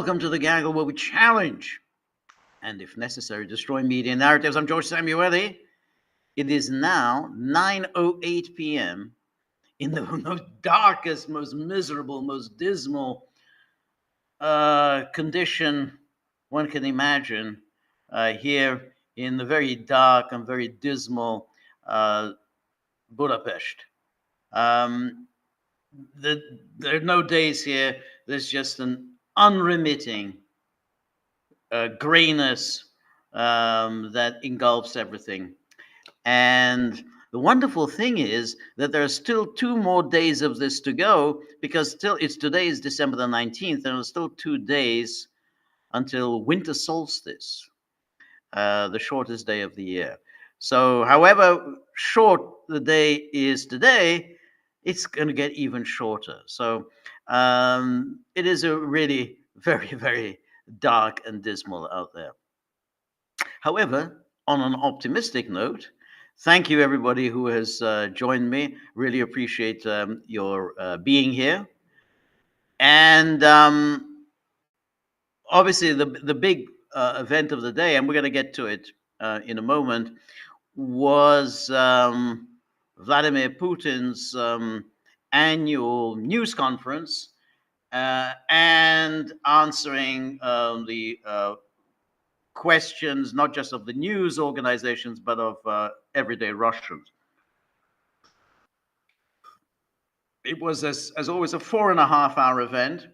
Welcome to the Gaggle, where we challenge and, if necessary, destroy media narratives. I'm George Samueli. It is now 9:08 p.m. in the most darkest, most miserable, most dismal condition one can imagine here in the very dark and very dismal Budapest. There are no days here. There's just an unremitting grayness that engulfs everything. And the wonderful thing is that there are still 2 more days of this to go, because today is December the 19th, and there's still 2 days until winter solstice, the shortest day of the year. So however short the day is today, it's going to get even shorter. So it is a really very, very dark and dismal out there. However, on an optimistic note, thank you everybody who has joined me. Really appreciate your being here. And obviously the big event of the day, and we're going to get to it in a moment, was Vladimir Putin's annual news conference and answering the questions, not just of the news organizations, but of everyday Russians. It was, as always, a 4.5-hour event.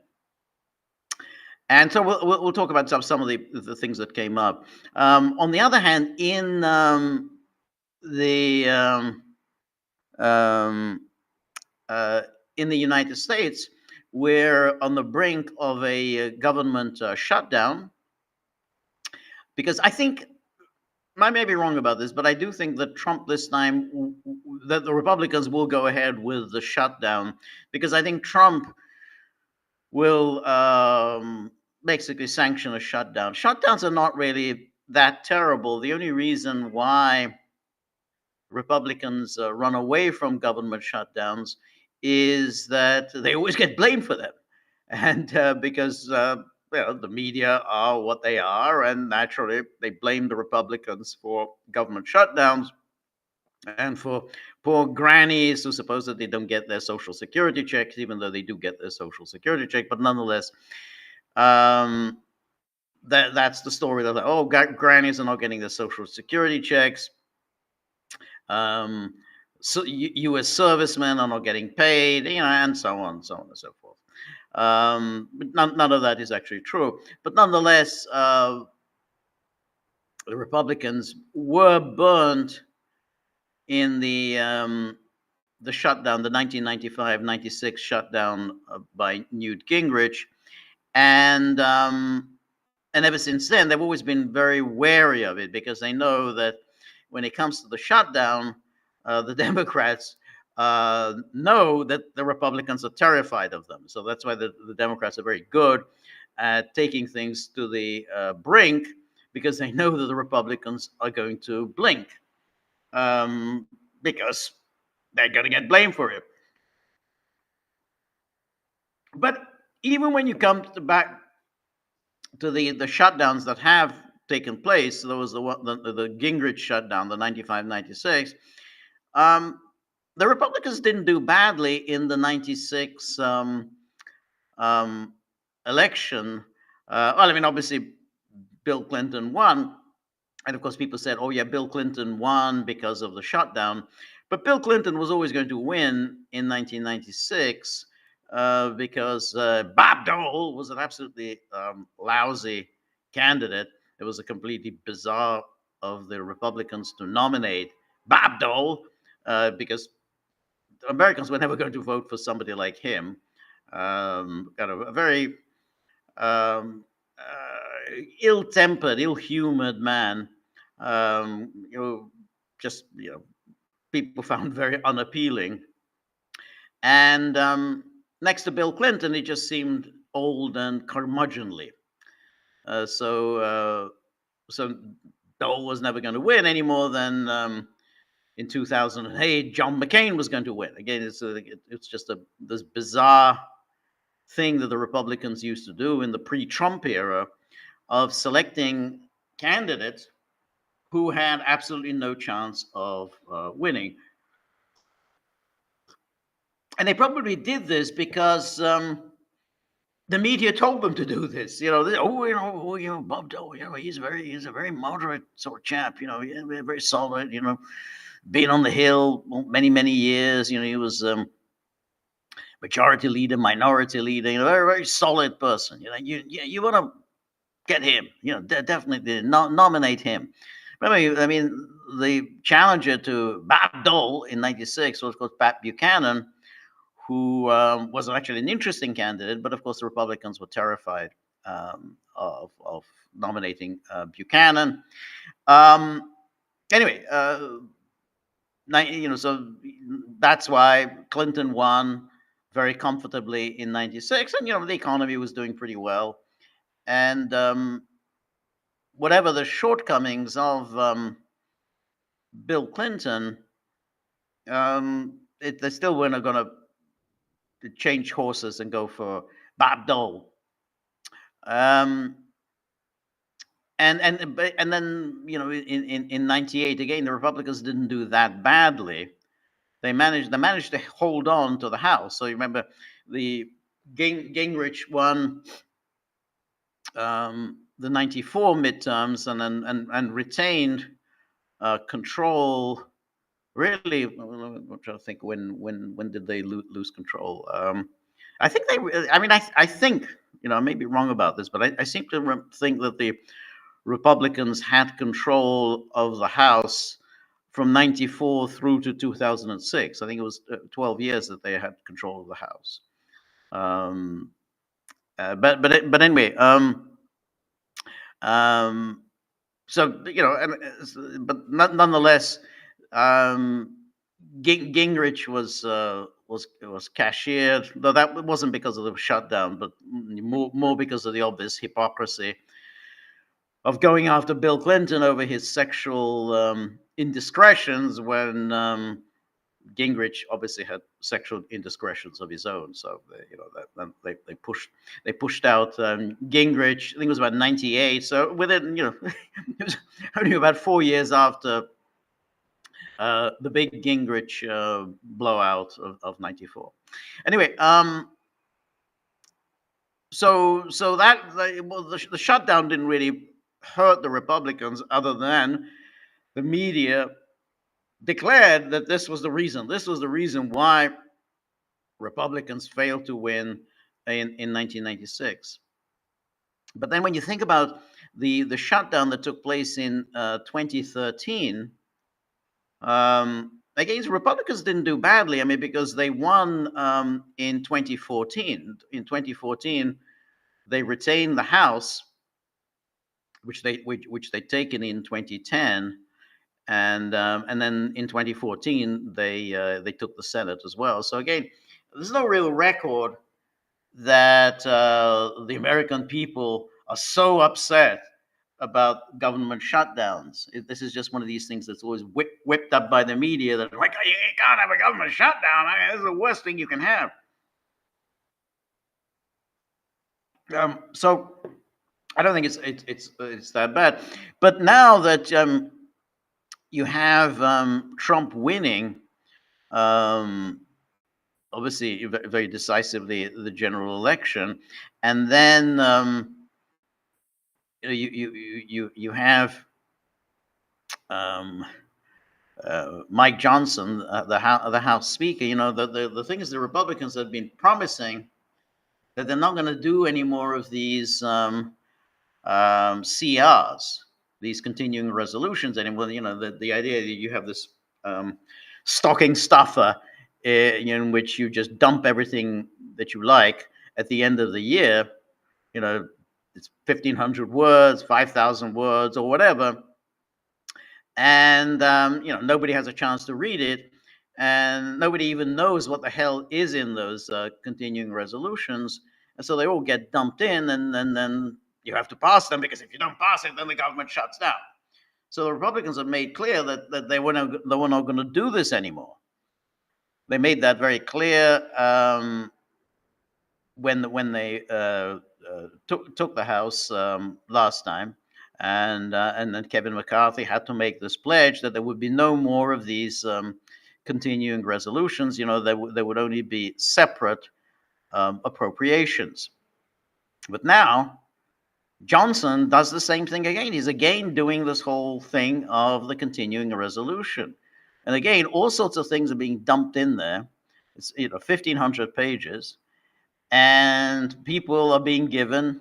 And so we'll talk about some of the things that came up. On the other hand, in the United States, we're on the brink of a government shutdown, because I think, I may be wrong about this, but I do think that Trump this time, that the Republicans will go ahead with the shutdown, because I think Trump will basically sanction a shutdown. Shutdowns are not really that terrible. The only reason why Republicans run away from government shutdowns is that they always get blamed for them. And because the media are what they are, and naturally they blame the Republicans for government shutdowns and for poor grannies who supposedly don't get their Social Security checks, even though they do get their Social Security check. But nonetheless, that's the story. That grannies are not getting their Social Security checks. So U.S. servicemen are not getting paid, and so on and so forth. None of that is actually true. But nonetheless, the Republicans were burnt in the shutdown, the 1995-96 shutdown by Newt Gingrich, and ever since then they've always been very wary of it, because they know that when it comes to the shutdown, the Democrats know that the Republicans are terrified of them. So that's why the Democrats are very good at taking things to the brink, because they know that the Republicans are going to blink, because they're going to get blamed for it. But even when you come back to the shutdowns that have taken place, there was the Gingrich shutdown, the 95-96. The Republicans didn't do badly in the 96 election. Obviously, Bill Clinton won. And of course, people said, oh, yeah, Bill Clinton won because of the shutdown. But Bill Clinton was always going to win in 1996 because Bob Dole was an absolutely lousy candidate. It was a completely bizarre of the Republicans to nominate Bob Dole because Americans were never going to vote for somebody like him. Kind of a very ill-tempered, ill-humored man. People found very unappealing. And next to Bill Clinton, he just seemed old and curmudgeonly. So Dole was never going to win any more than in 2008, John McCain was going to win. Again, it's just this bizarre thing that the Republicans used to do in the pre-Trump era of selecting candidates who had absolutely no chance of winning. And they probably did this because the media told them to do this. Bob Dole, he's a very moderate sort of chap. Very solid. Been on the Hill many years. He was majority leader, minority leader. Very very solid person. You want to get him. Definitely nominate him. I mean, the challenger to Bob Dole in '96 was, of course, Pat Buchanan, who was actually an interesting candidate, but of course the Republicans were terrified of nominating Buchanan. Anyway, so that's why Clinton won very comfortably in '96, and the economy was doing pretty well, and whatever the shortcomings of Bill Clinton, they still weren't going to change horses and go for Bob Dole. And then in '98 again, the Republicans didn't do that badly. They managed to hold on to the House. So you remember the Gingrich won the '94 midterms and retained control. Really, I'm trying to think when did they lose control? I think I think I may be wrong about this, but I seem to think that the Republicans had control of the House from '94 through to 2006. I think it was 12 years that they had control of the House. But anyway, so but nonetheless, Gingrich was cashiered, though that wasn't because of the shutdown, but more because of the obvious hypocrisy of going after Bill Clinton over his sexual indiscretions when Gingrich obviously had sexual indiscretions of his own. So they pushed out Gingrich. I think it was about '98. So within it was only about 4 years after the big Gingrich blowout of '94. Anyway, so that the shutdown didn't really hurt the Republicans, other than the media declared that this was the reason. This was the reason why Republicans failed to win in 1996. But then when you think about the shutdown that took place in 2013, again, Republicans didn't do badly. I mean, because they won in 2014. In 2014, they retained the House, which they'd taken in 2010. And then in 2014 they took the Senate as well. So again, there's no real record that the American people are so upset about government shutdowns. This is just one of these things that's always whipped up by the media that like, you can't have a government shutdown. I mean, this is the worst thing you can have. So I don't think it's that bad. But now that you have Trump winning, obviously very decisively, the general election, and then you have Mike Johnson, the House Speaker. The thing is, the Republicans have been promising that they're not going to do any more of these CRs, these continuing resolutions anymore. The idea that you have this stocking stuffer in which you just dump everything that you like at the end of the year. It's 1,500 words, 5,000 words, or whatever, and nobody has a chance to read it, and nobody even knows what the hell is in those continuing resolutions, and so they all get dumped in, and then you have to pass them, because if you don't pass it, then the government shuts down. So the Republicans have made clear that they were not going to do this anymore. They made that very clear when they took the House last time, and then Kevin McCarthy had to make this pledge that there would be no more of these continuing resolutions. There would only be separate appropriations. But now Johnson does the same thing again. He's again doing this whole thing of the continuing resolution. And again, all sorts of things are being dumped in there. It's 1,500 pages, and people are being given.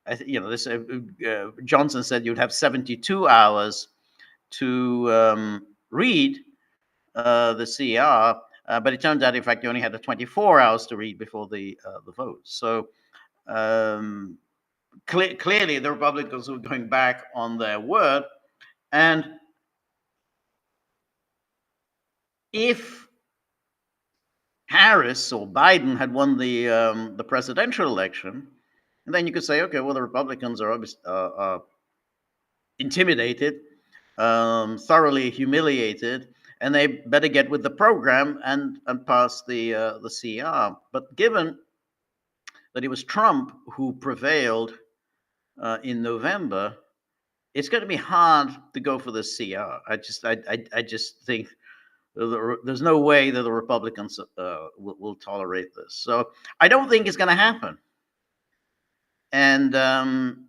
This Johnson said you'd have 72 hours to read the CR, but it turned out, in fact, you only had 24 hours to read before the vote. So clearly, the Republicans were going back on their word, and if Harris or Biden had won the presidential election, and then you could say, okay, well, the Republicans are obviously intimidated, thoroughly humiliated, and they better get with the program and pass the CR. But given that it was Trump who prevailed in November, it's going to be hard to go for the CR. I just think there's no way that the Republicans will tolerate this. So I don't think it's going to happen. And then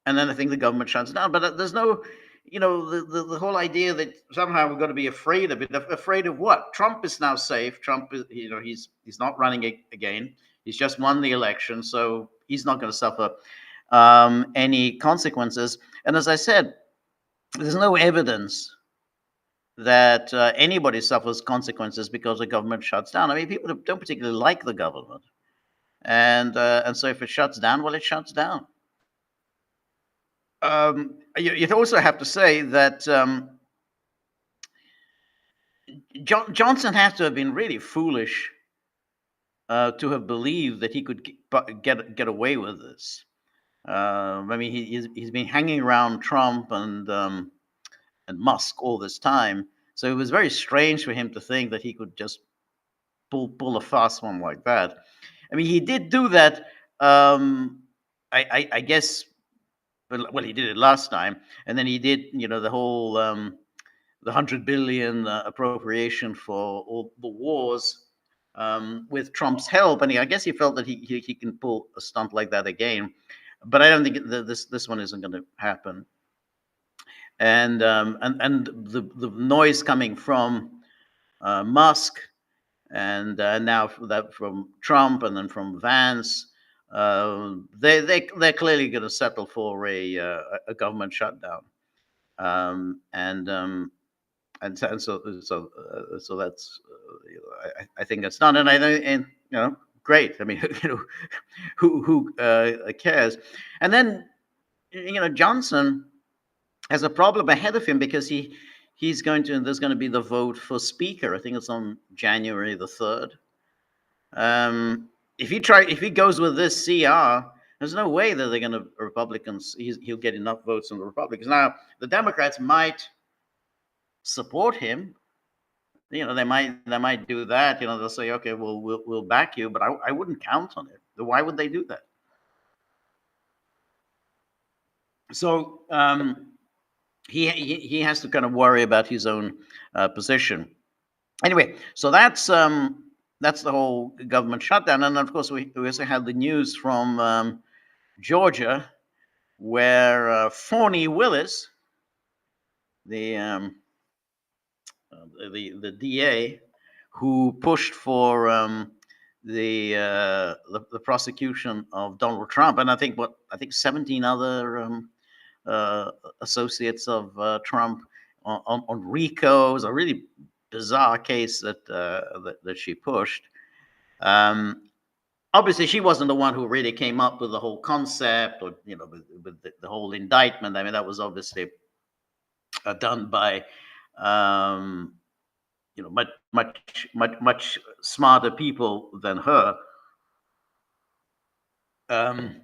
I think the government shuts down. But there's no, the whole idea that somehow we're going to be afraid of it. Afraid of what? Trump is now safe. Trump is, he's not running again. He's just won the election, so he's not going to suffer any consequences. And as I said, there's no evidence that anybody suffers consequences because the government shuts down. I mean, people don't particularly like the government, and so if it shuts down, well, it shuts down. You'd also have to say that Johnson has to have been really foolish to have believed that he could get away with this. I mean, he's been hanging around Trump and Musk all this time, so it was very strange for him to think that he could just pull a fast one like that. I mean, he did do that. I guess. Well, he did it last time, and then he did, the whole the 100 billion appropriation for all the wars with Trump's help, and I guess he felt that he can pull a stunt like that again, but I don't think this one isn't going to happen. And the noise coming from Musk, and now from Trump, and then from Vance. They're clearly going to settle for a government shutdown, and so that's I think that's done, and great. I mean, who cares? And then Johnson has a problem ahead of him because there's going to be the vote for Speaker. I think it's on January the 3rd. If he goes with this CR, there's no way that they're going to Republicans. He'll get enough votes from the Republicans. Now, the Democrats might support him. They might do that. They'll say, okay, we'll back you, but I wouldn't count on it. Why would they do that? So he has to kind of worry about his own position. Anyway, so that's the whole government shutdown. And of course, we also had the news from Georgia, where Fani Willis, the DA, who pushed for the prosecution of Donald Trump, and I think 17 other associates of Trump on RICO. It was a really bizarre case that she pushed. Obviously, she wasn't the one who really came up with the whole concept, or with the whole indictment. I mean, that was obviously done by much smarter people than her. But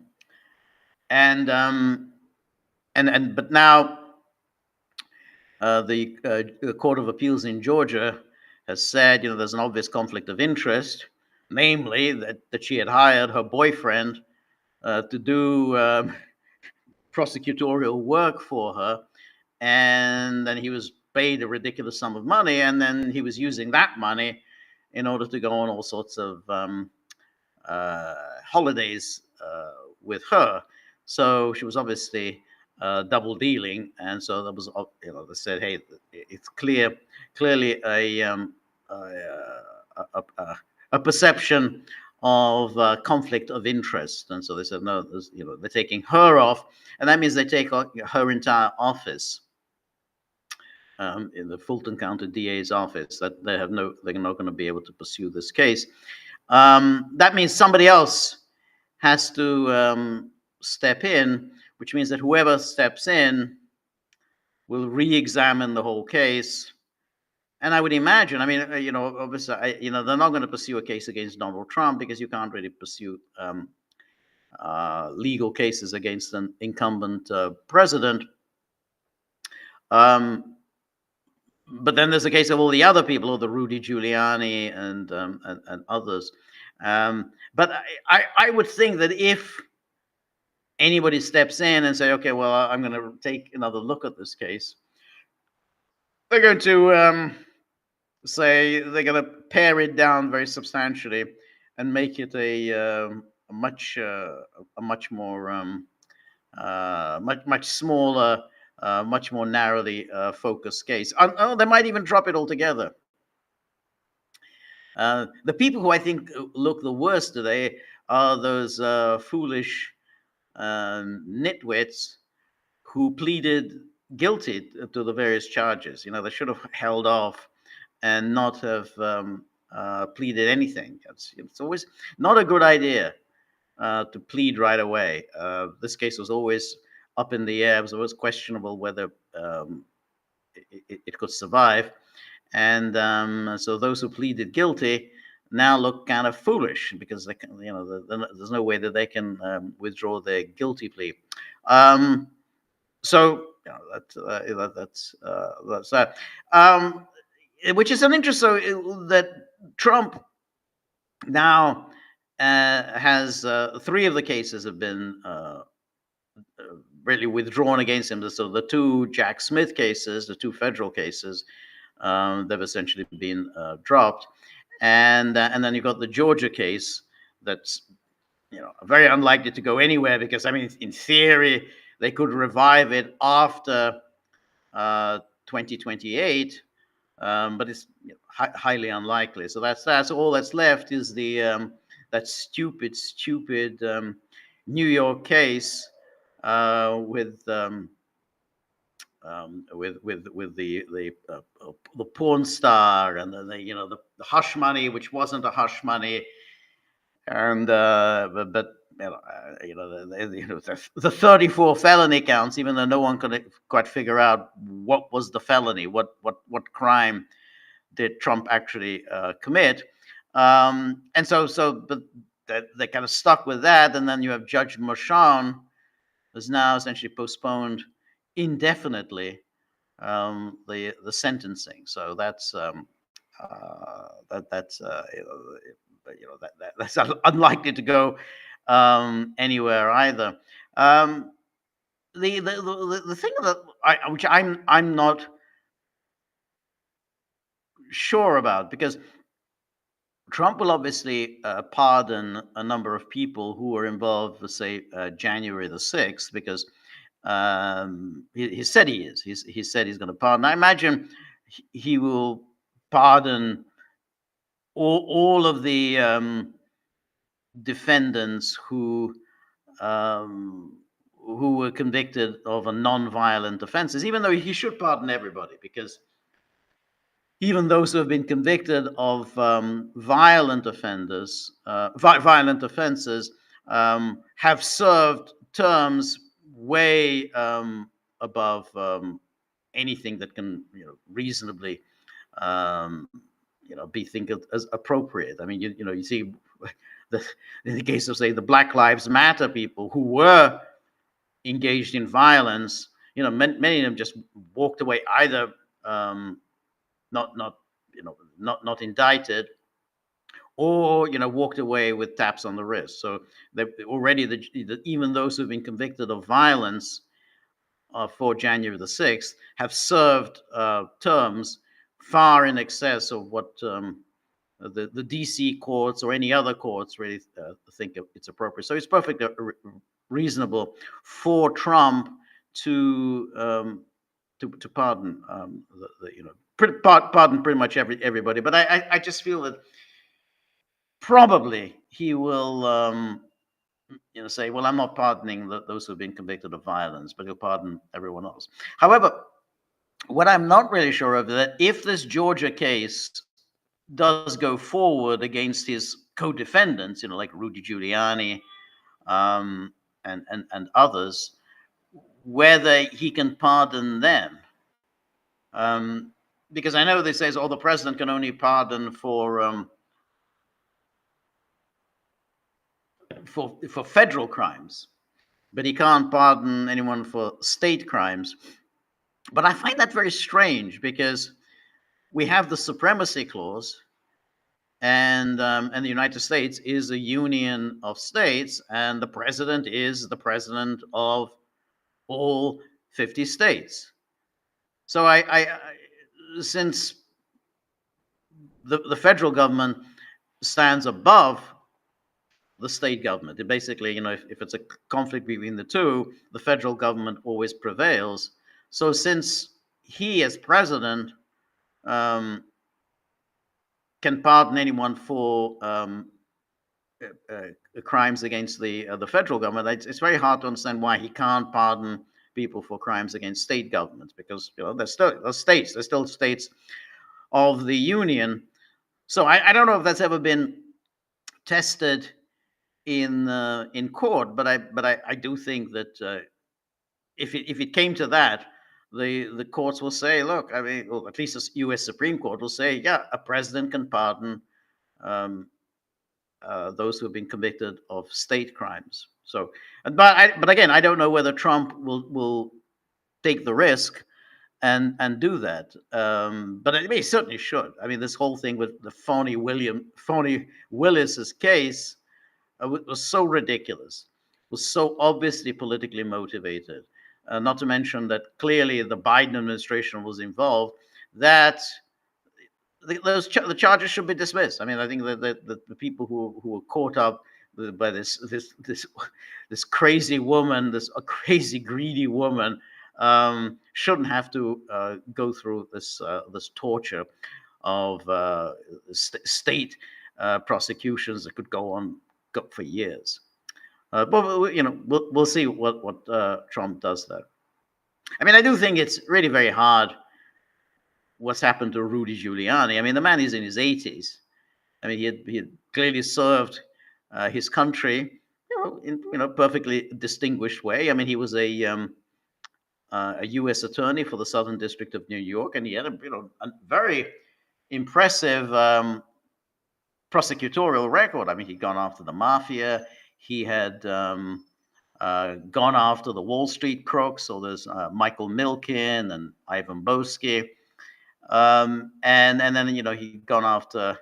now the Court of Appeals in Georgia has said, there's an obvious conflict of interest namely that she had hired her boyfriend to do prosecutorial work for her, and then he was paid a ridiculous sum of money, and then he was using that money in order to go on all sorts of holidays with her. So she was obviously double dealing, and so there was, they said, hey, it's clearly a perception of conflict of interest, and so they said no, they're taking her off, and that means they take her entire office in the Fulton County DA's office. That they're not going to be able to pursue this case. That means somebody else has to step in, which means that whoever steps in will re-examine the whole case. And I would imagine, I mean, obviously, they're not going to pursue a case against Donald Trump because you can't really pursue legal cases against an incumbent president. But then there's a case of all the other people, or the Rudy Giuliani and others. But I would think that if anybody steps in and say, okay, well, I'm going to take another look at this case, they're going to say they're going to pare it down very substantially and make it a much more much smaller, much more narrowly focused case. They might even drop it altogether. The people who I think look the worst today are those foolish nitwits who pleaded guilty to the various charges. They should have held off and not have pleaded anything. It's always not a good idea to plead right away. This case was always up in the air. It was always questionable whether it could survive. And so those who pleaded guilty now look kind of foolish because they can, there's no way that they can withdraw their guilty plea. So that's that. Which is an interest. So that Trump now has 3 of the cases have been really withdrawn against him. So the 2 Jack Smith cases, the 2 federal cases, they've essentially been dropped, and then you've got the Georgia case that's very unlikely to go anywhere because I mean in theory they could revive it after 2028, but it's highly unlikely. So that's all that's left is the that stupid New York case with the porn star and the hush money, which wasn't a hush money, and the 34 felony counts, even though no one could quite figure out what was the felony, what crime did Trump actually commit, and but they kind of stuck with that, and then you have Judge Merchan has now essentially postponed indefinitely the sentencing. So that's that's unlikely to go anywhere either. The thing that which I'm not sure about, because Trump will obviously pardon a number of people who were involved for, say, January the 6th, because he said he is. He said he's going to pardon. I imagine he will pardon all of the defendants who were convicted of a non-violent offenses, even though he should pardon everybody, because even those who have been convicted of violent offenses have served terms way above anything that can reasonably be think of as appropriate. I mean, you see in the case of, say, the Black Lives Matter people who were engaged in violence, many of them just walked away, either not indicted, or walked away with taps on the wrist. So they already even those who've been convicted of violence for January the 6th have served terms far in excess of what the DC courts or any other courts really think it's appropriate. So it's perfectly reasonable for Trump to pardon pardon pretty much everybody. But I just feel that probably he will say, well, I'm not pardoning those who've been convicted of violence, but he'll pardon everyone else. However, what I'm not really sure of is that if this Georgia case does go forward against his co-defendants, like Rudy Giuliani and others, whether he can pardon them. Because I know they say, oh, the president can only pardon for federal crimes, but he can't pardon anyone for state crimes. But I find that very strange because we have the supremacy clause, and the United States is a union of states, and the president is the president of all 50 states. So since the federal government stands above the state government, it basically, if it's a conflict between the two, the federal government always prevails. So since he, as president, can pardon anyone for crimes against the federal government, it's very hard to understand why he can't pardon people for crimes against state governments, because they're still states of the union. So I don't know if that's ever been tested in court, but I do think that if it came to that, the courts will say, look, I mean, well, at least the U.S. Supreme Court will say, yeah, a president can pardon those who have been convicted of state crimes. So, but again, I don't know whether Trump will take the risk and do that. But he certainly should. I mean, this whole thing with the phony Willis's case was so ridiculous, was so obviously politically motivated. Not to mention that clearly the Biden administration was involved. That the charges should be dismissed. I mean, I think that the people who were caught up by this crazy woman, this crazy greedy woman, shouldn't have to go through this torture of state prosecutions that could go on for years. But we'll see what Trump does there. I mean, I do think it's really very hard what's happened to Rudy Giuliani. I mean, the man is in his 80s. I mean, he had clearly served his country, in a perfectly distinguished way. I mean, he was a U.S. attorney for the Southern District of New York, and he had a very impressive prosecutorial record. I mean, he'd gone after the mafia. He had gone after the Wall Street crooks. So there's Michael Milken and Ivan Boesky. And then he'd gone after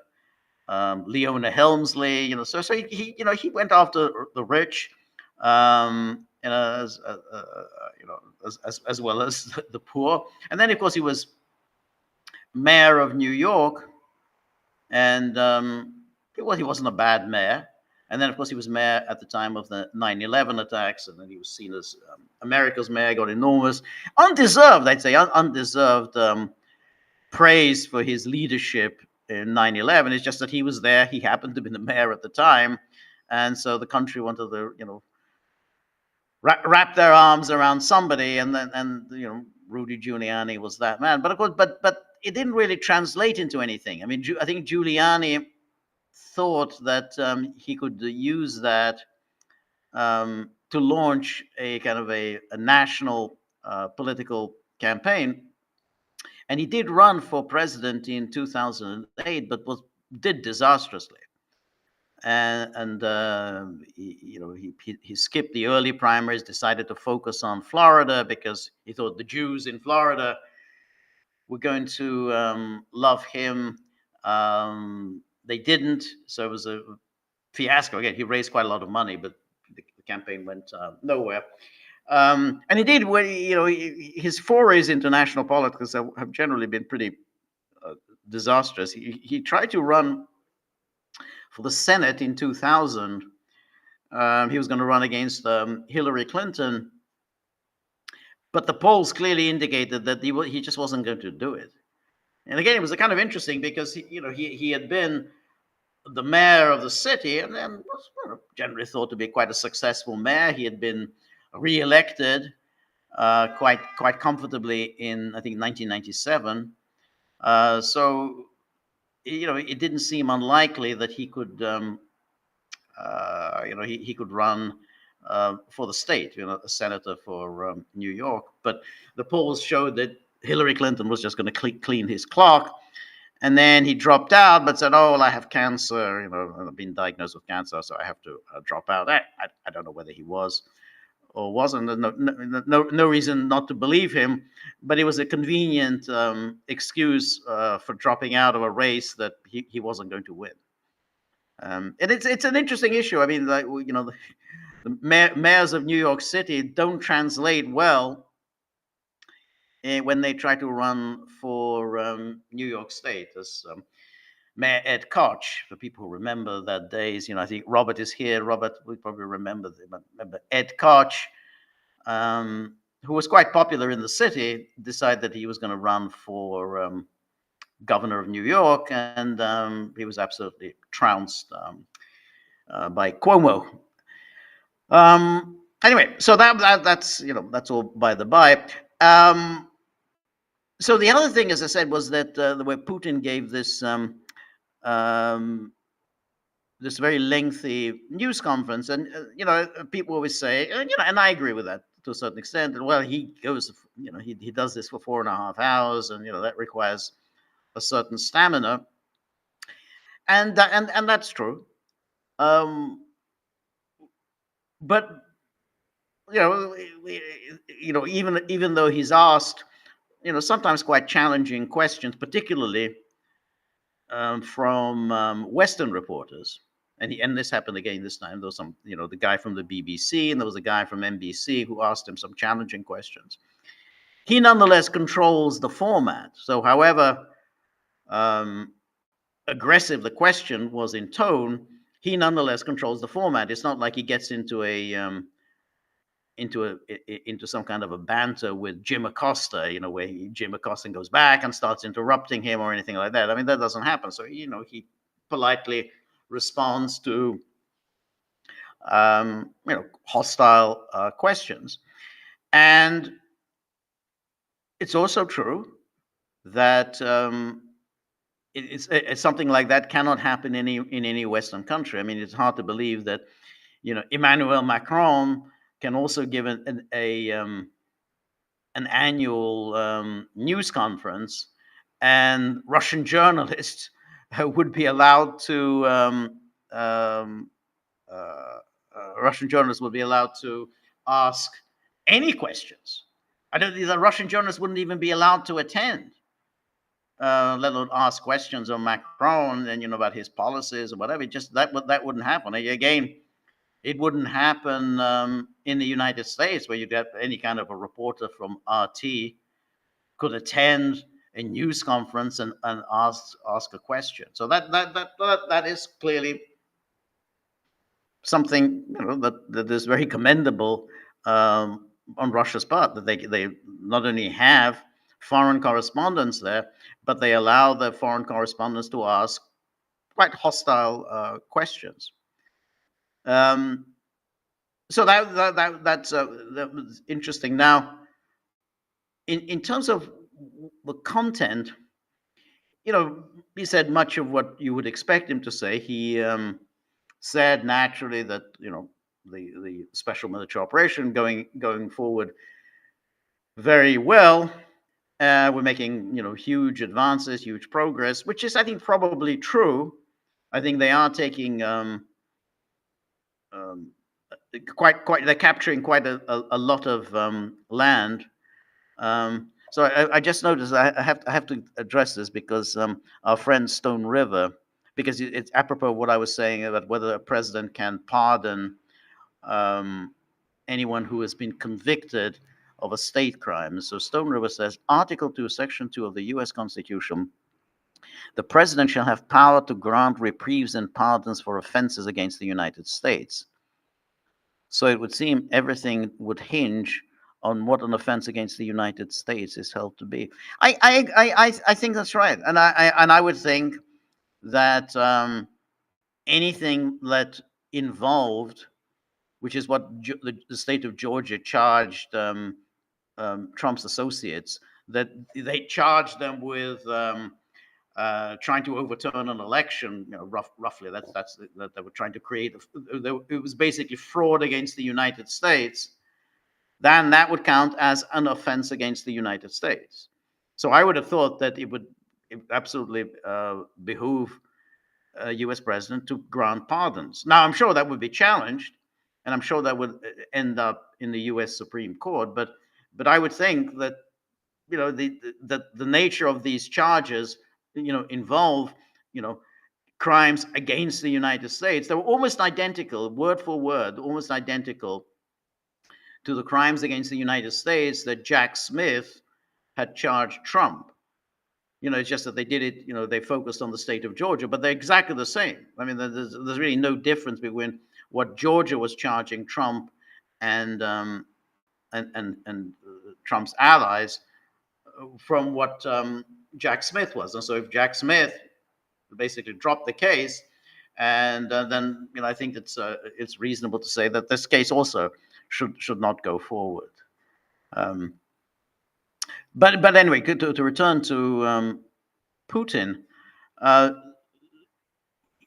Leona Helmsley. So he went after the rich, as well as the poor. And then of course he was mayor of New York, and he wasn't a bad mayor. And then of course he was mayor at the time of the 9/11 attacks, and then he was seen as America's mayor, got enormous, undeserved, I'd say, undeserved praise for his leadership in 9/11. It's just that he was there. He happened to be the mayor at the time. And so the country wanted to, wrap their arms around somebody. And Rudy Giuliani was that man. But of course, but it didn't really translate into anything. I mean, I think Giuliani thought that he could use that to launch a kind of a national political campaign. And he did run for president in 2008, but did disastrously. And he skipped the early primaries, decided to focus on Florida because he thought the Jews in Florida were going to love him They didn't, so it was a fiasco. Again, he raised quite a lot of money, but the campaign went nowhere. And indeed, when, his forays into national politics have generally been pretty disastrous. He tried to run for the Senate in 2000. He was going to run against Hillary Clinton, but the polls clearly indicated that he just wasn't going to do it. And again, it was kind of interesting because he had been the mayor of the city, and then was generally thought to be quite a successful mayor. He had been re-elected quite comfortably in, I think, 1997. So it didn't seem unlikely that he could he could run for the state, a senator for New York. But the polls showed that Hillary Clinton was just going to clean his clock. And then he dropped out, but said, "Oh, well, I have cancer. I've been diagnosed with cancer, so I have to drop out." I don't know whether he was or wasn't. No reason not to believe him, but it was a convenient excuse for dropping out of a race that he wasn't going to win. And it's an interesting issue. I mean, the mayors of New York City don't translate well when they try to run for New York State. As Mayor Ed Koch, for people who remember that days, I think Robert is here. Robert, we probably remember Ed Koch, who was quite popular in the city, decided that he was going to run for governor of New York, and he was absolutely trounced by Cuomo. Anyway, so that's all by the by. So the other thing, as I said, was that the way Putin gave this this very lengthy news conference, and people always say, and I agree with that to a certain extent. That, well, he goes, he does this for 4.5 hours, and that requires a certain stamina, and that's true. But even though he's asked, sometimes quite challenging questions, particularly from Western reporters, and this happened again this time. There was some, the guy from the BBC, and there was a guy from NBC who asked him some challenging questions. He nonetheless controls the format. So, however aggressive the question was in tone, he nonetheless controls the format. It's not like he gets into some kind of a banter with Jim Acosta, where Jim Acosta goes back and starts interrupting him or anything like that. I mean, that doesn't happen. So, he politely responds to, hostile questions. And it's also true that it's something like that cannot happen in any Western country. I mean, it's hard to believe that, Emmanuel Macron can also give an annual news conference, and Russian journalists would be allowed to ask any questions. The Russian journalists wouldn't even be allowed to attend, let alone ask questions of Macron and about his policies or whatever. That wouldn't happen. Again, it wouldn't happen in the United States, where you'd have any kind of a reporter from RT could attend a news conference and ask a question. So that is clearly something that is very commendable on Russia's part, that they not only have foreign correspondents there, but they allow the foreign correspondents to ask quite hostile questions. So that was interesting. Now, in terms of the content, he said much of what you would expect him to say. He said naturally that the special military operation going forward very well. We're making huge advances, huge progress, which is, I think, probably true. I think they are taking they're capturing quite a lot of land. So I just noticed I have to address this, because our friend Stone River because it's apropos what I was saying about whether a president can pardon um, anyone who has been convicted of a state crime. So Stone River says, Article 2, Section 2 of the U.S. Constitution, the president shall have power to grant reprieves and pardons for offenses against the United States. So it would seem everything would hinge on what an offense against the United States is held to be. I think that's right, and I would think that anything that involved, which is what the state of Georgia charged Trump's associates, that they charged them with trying to overturn an election. Roughly, that's that they were trying to create. It was basically fraud against the United States. Then that would count as an offense against the United States. So I would have thought that it would absolutely behoove a U.S. president to grant pardons. Now, I'm sure that would be challenged, and I'm sure that would end up in the U.S. Supreme Court. But I would think that the nature of these charges involve crimes against the United States. They were almost identical, word for word, almost identical to the crimes against the United States that Jack Smith had charged Trump. It's just that they did it, they focused on the state of Georgia, but they're exactly the same. I mean, there's really no difference between what Georgia was charging Trump and Trump's allies from what Jack Smith was. And so if Jack Smith basically dropped the case, and then I think it's reasonable to say that this case also should not go forward. But anyway, to return to Putin,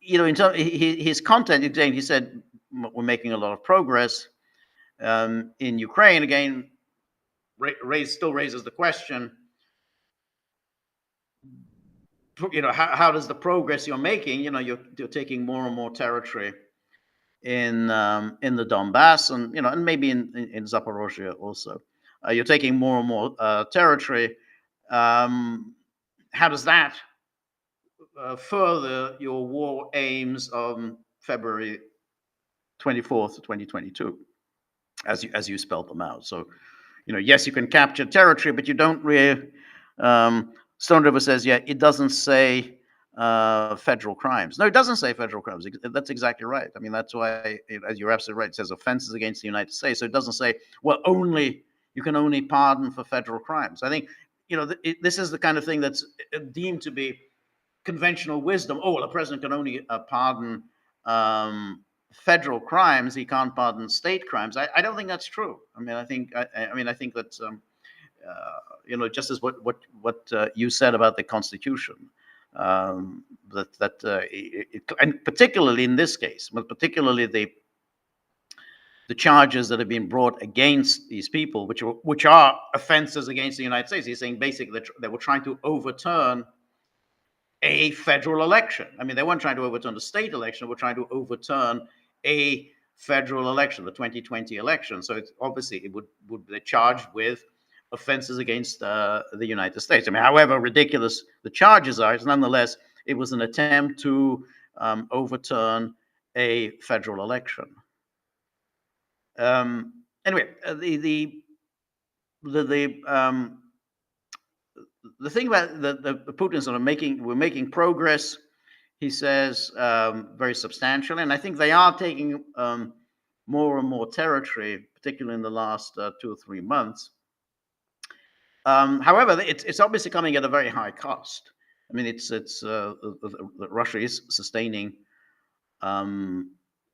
in terms his content, again, he said we're making a lot of progress in Ukraine. Again, still raises the question, how does the progress you're making? You're taking more and more territory in the Donbass, and maybe in Zaporozhye also. You're taking more and more territory. How does that further your war aims on February 24th, 2022, as you spelled them out? So, yes, you can capture territory, but you don't really. Stone River says, yeah, it doesn't say federal crimes. No, it doesn't say federal crimes. That's exactly right. I mean, that's why, as you're absolutely right, it says offenses against the United States. So it doesn't say, well, you can only pardon for federal crimes. I think, this is the kind of thing that's deemed to be conventional wisdom. Oh, well, a president can only pardon federal crimes. He can't pardon state crimes. I don't think that's true. I mean, I think that's just as what you said about the Constitution, and particularly in this case, but particularly the charges that have been brought against these people, which are offenses against the United States. He's saying basically that they were trying to overturn a federal election. I mean, they weren't trying to overturn the state election; they were trying to overturn a federal election, the 2020 election. So it's obviously it would be charged with offenses against the United States. I mean, however ridiculous the charges are, nonetheless, it was an attempt to overturn a federal election. Anyway, the thing about the Putin sort of we're making progress, he says, very substantially, and I think they are taking more and more territory, particularly in the last 2 or 3 months. However, it's obviously coming at a very high cost. I mean, Russia is sustaining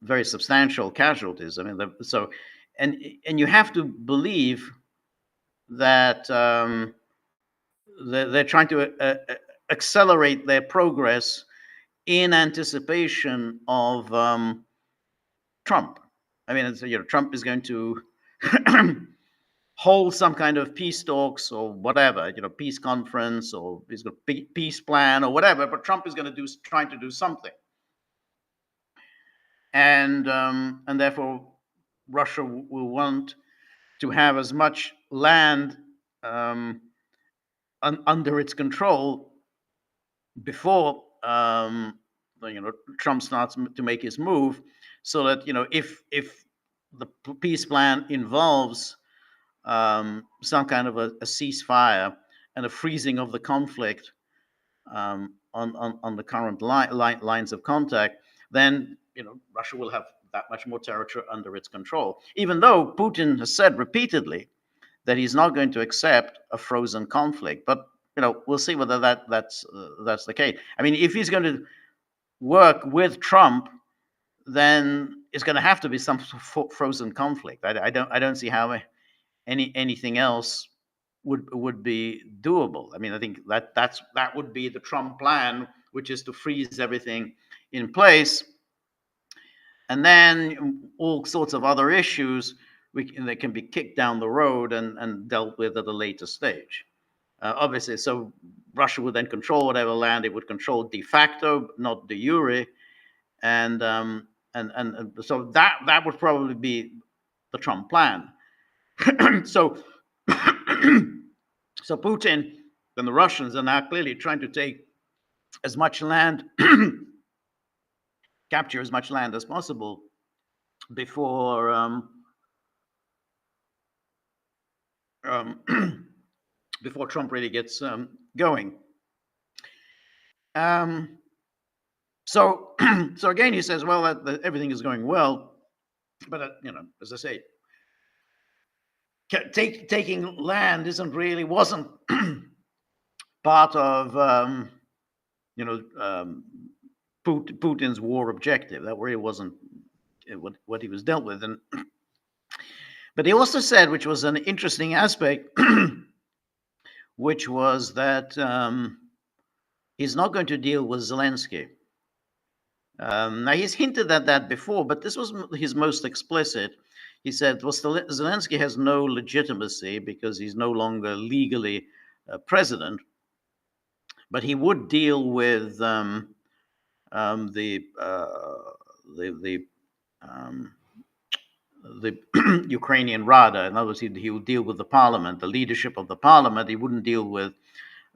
very substantial casualties. I mean, and you have to believe that they're trying to accelerate their progress in anticipation of Trump. I mean, Trump is going to hold some kind of peace talks or whatever, peace conference, or he's got a peace plan or whatever. But Trump is going to trying to do something, and therefore Russia will want to have as much land under its control before Trump starts to make his move, so that if the peace plan involves some kind of a ceasefire and a freezing of the conflict on the current lines of contact, then Russia will have that much more territory under its control. Even though Putin has said repeatedly that he's not going to accept a frozen conflict, but we'll see whether that's the case. I mean, if he's going to work with Trump, then it's going to have to be some frozen conflict. I don't see how anything else would be doable. I mean, I think that would be the Trump plan, which is to freeze everything in place, and then all sorts of other issues they can be kicked down the road and dealt with at a later stage. Obviously, so Russia would then control whatever land it would control de facto, not de jure, and so that would probably be the Trump plan. So so Putin and the Russians are now clearly trying to take as much land, capture as much land as possible before before Trump really gets going. So again, he says, well, that everything is going well, but as I say, taking land wasn't part of Putin's war objective. That really wasn't what he was dealt with. And but he also said, which was an interesting aspect, which was that he's not going to deal with Zelensky. Now, he's hinted at that before, but this was his most explicit. He said, well, Zelensky has no legitimacy because he's no longer legally president, but he would deal with the Ukrainian Rada. In other words, he would deal with the parliament, the leadership of the parliament. He wouldn't deal with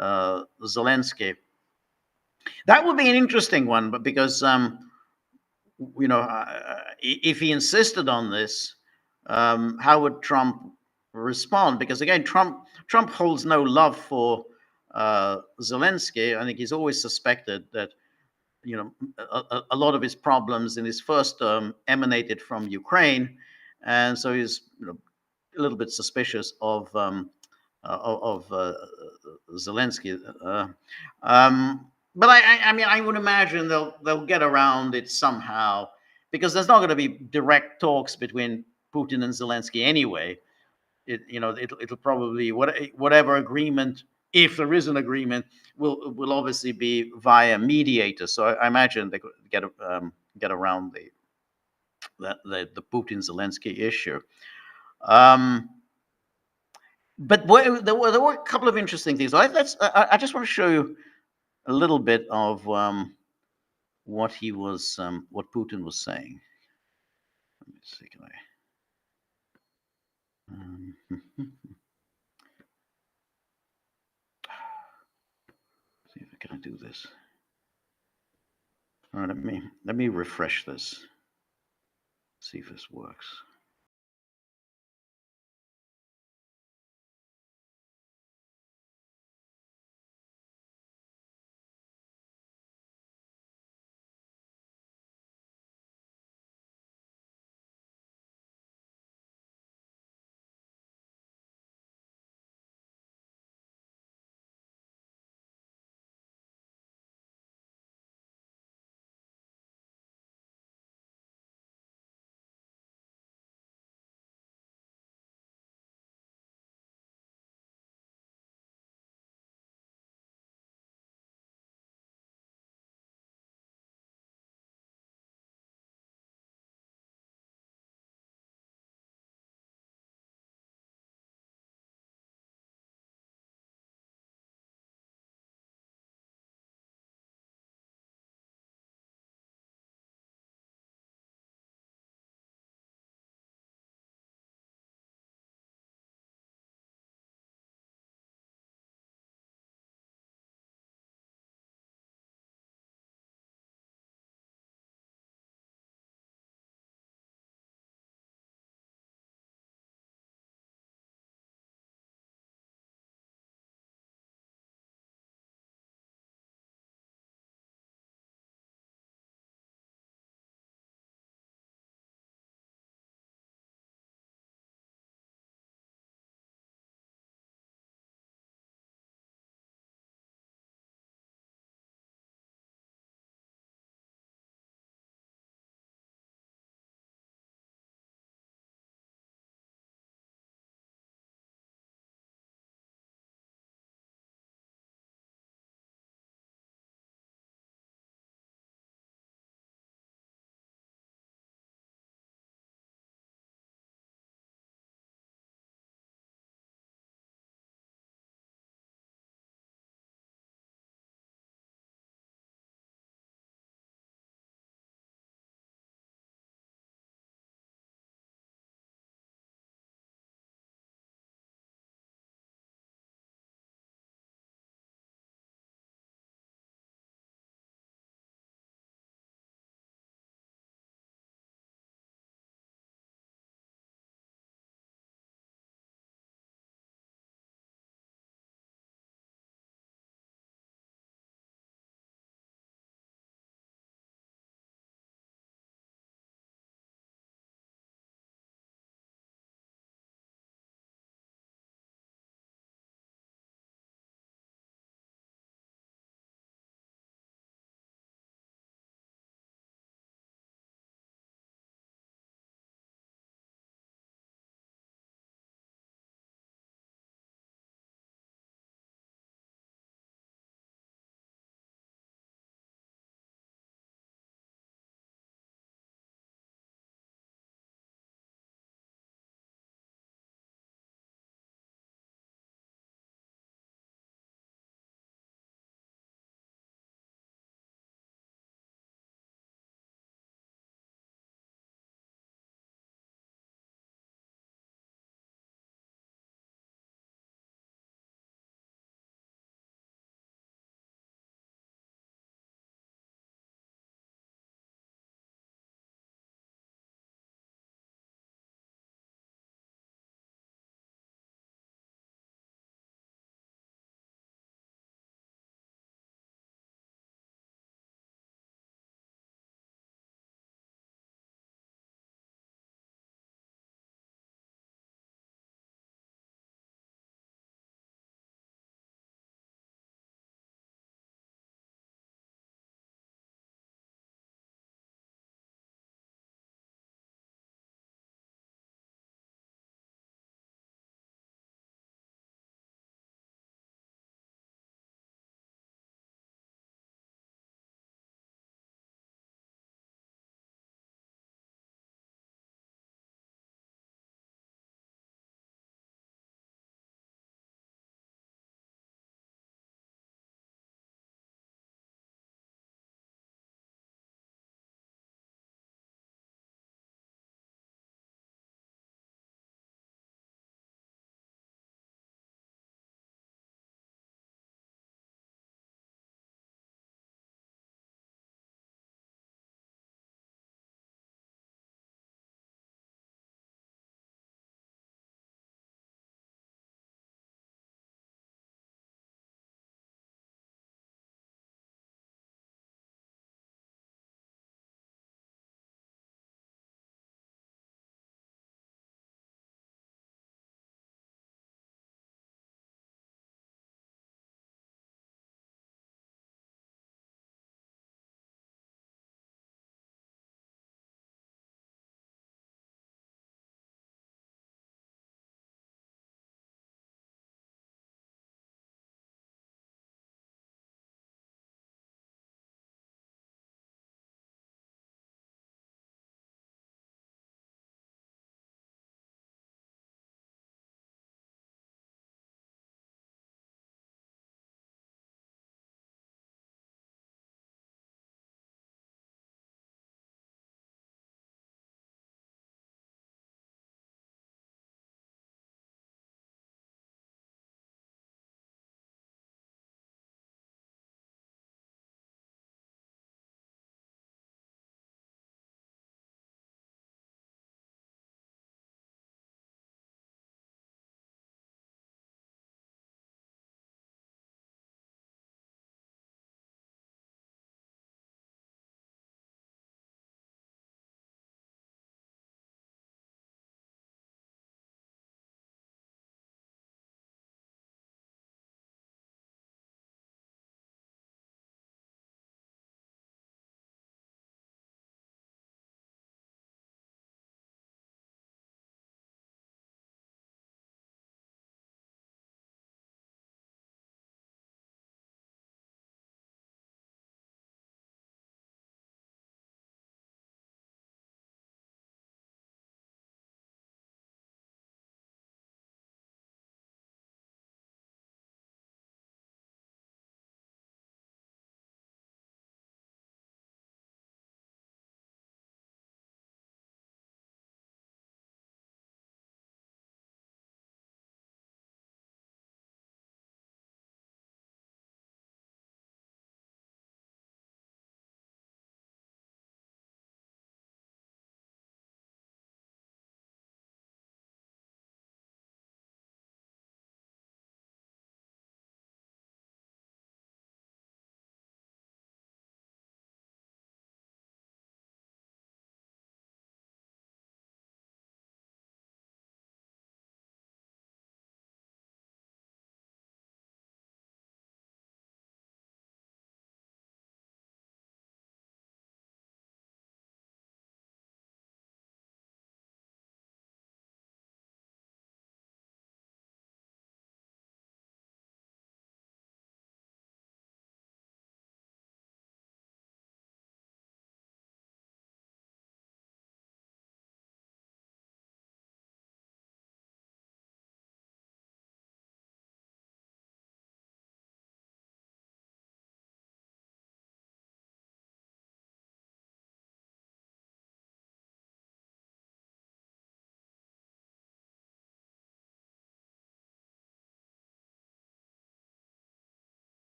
Zelensky. That would be an interesting one, but because if he insisted on this, how would Trump respond? Because again, Trump holds no love for Zelensky. I think he's always suspected that a lot of his problems in his first term emanated from Ukraine, and so he's a little bit suspicious of Zelensky. But I mean, I would imagine they'll get around it somehow, because there's not going to be direct talks between Putin and Zelensky anyway. It'll probably whatever agreement, if there is an agreement, will obviously be via mediators. So I imagine they could get around the Putin Zelensky issue. But there were a couple of interesting things. I just want to show you a little bit of what Putin was saying. Let me see, can I? See if I can do this. All right, let me refresh this. See if this works.